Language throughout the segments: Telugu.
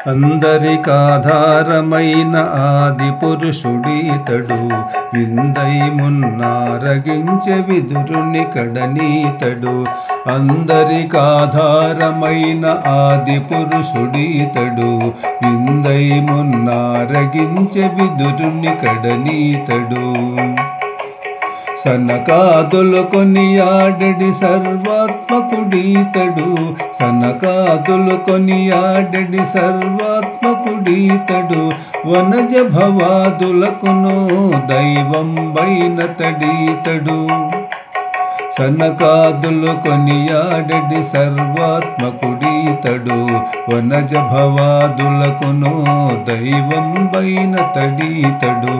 అందరికాధారమైన ఆది పురుషుడీతడు, విందై మున్నారగించె విదురుని కడనీతడు. అందరికాధారమైన ఆది పురుషుడీతడు, విందై మున్నారగించె విదురుని కడనీతడు. సనకాదులు కొనియాడెడి సర్వాత్మకుడీతడు, సనకాదులు కొనియాడెడి సర్వాత్మకుడీతడు. వనజ భవాదులకును దైవం వైనతడీతడు, సనకాదులు కొనియాడెడి సర్వాత్మకుడీతడు. వనజ భవాదులకును దైవం వైనతడీతడు.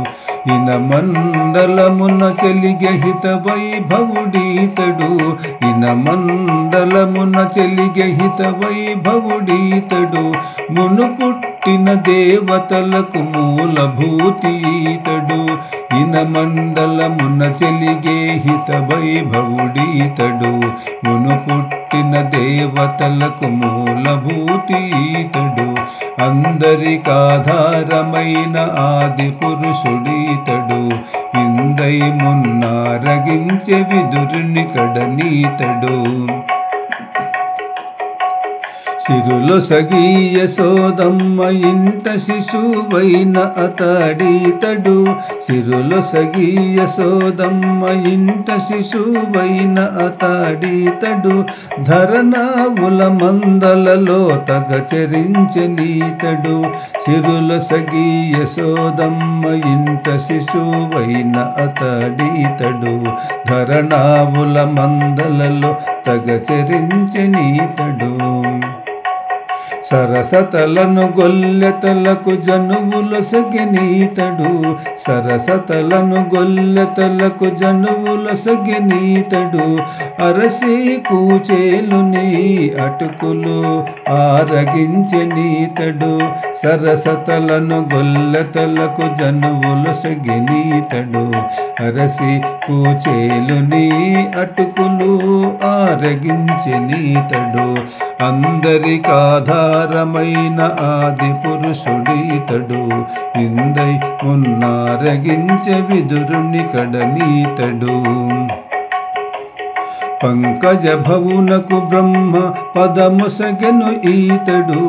ఇన మండలమున చెలిగె హిత వైభవుడీతడు, ఇన మండలమున చెలిగె హిత వైభవుడీతడు. మును పుట్టిన దేవతలకు మూలభూతి ఈతడు, ఇన మండలమున చెలిగే హిత వైభవుడీతడు. మును పుట్టిన దేవతలకు మూలభూతి ఈతడు. అందరికాధారమైన ఆది పురుషుడీతడు, విందై మున్నారగించె విదురుని కడనీతడు. సిరులొసగి యశోదమ్మ ఇంట శిశువైన అతడీతడు, సిరులొసగి యశోదమ్మ ఇంట శిశువైన అతడీతడు. ధరణావుల మందలలో తగచరించెనీతడు, సిరులొసగి యశోదమ్మ ఇంట శిశువైన అతడీతడు. ధరణావుల మందలలో తగచరించెనీతడు. సరసతలను గొల్లెతలకు జనువులొసగెనీతడు, సరసతలను గొల్లెతలకు జనువులొసగెనీతడు. అరసి కూచేలుని అటుకులు ఆరగించెనీతడు, సరసతలను గొల్లెతలకు జనువులొసగెనీతడు. అరసి కూచేలుని అటుకులు ఆరగించెనీతడు. అందరికాధారమైన ఆది పురుషుడీతడు, విందై మున్నారగించె విదురుని కడనీతడు. పంకజ భవునకు బ్రహ్మ పదమొసగెను ఈతడు,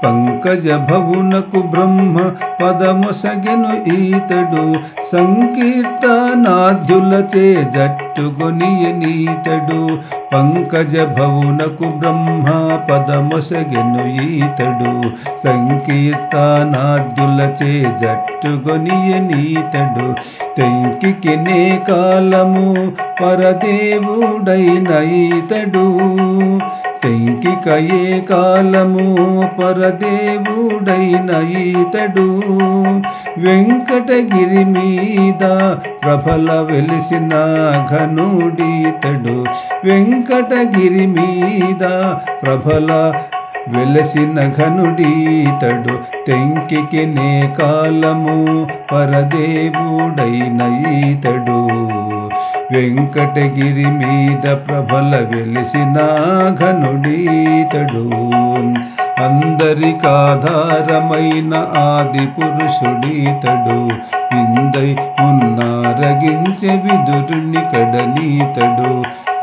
పంకజ భవునకు బ్రహ్మ పదమొసగెను ఈతడు. సంకీర్తనాద్యులచే జట్టుగొనియనీతడు, పంకజ భవునకు బ్రహ్మ పదమొసగెను ఈతడు. సంకీర్తనాద్యులచే జట్టుగొనియనీతడు. తెంకికి నే కాలము పరదేవుడైన ఈతడు, తెంకిక ఏ కాలము పరదేవుడైన ఈతడు. వెంకటగిరి మీద ప్రభల వెలిసిన ఘనుడీతడు, వెంకటగిరి మీద ప్రభల వెలసిన ఘనుడీతడు. తెంకికి నే కాలము పరదేవుడైన ఈతడు, వెంకటగిరి మీద ప్రభల వెలిసిన ఘనుడీతడు. అందరికాధారమైన ఆది పురుషుడీతడు, విందై మున్నారగించె విదురుని కడనీతడు,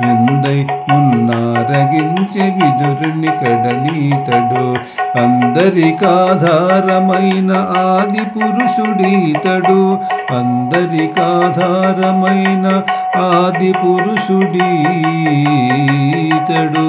విందై మున్నారగించె విదురుని కడనీతడు. అందరికాధారమైన ఆది పురుషుడీతడు, అందరికాధారమైన ఆది పురుషుడీతడు.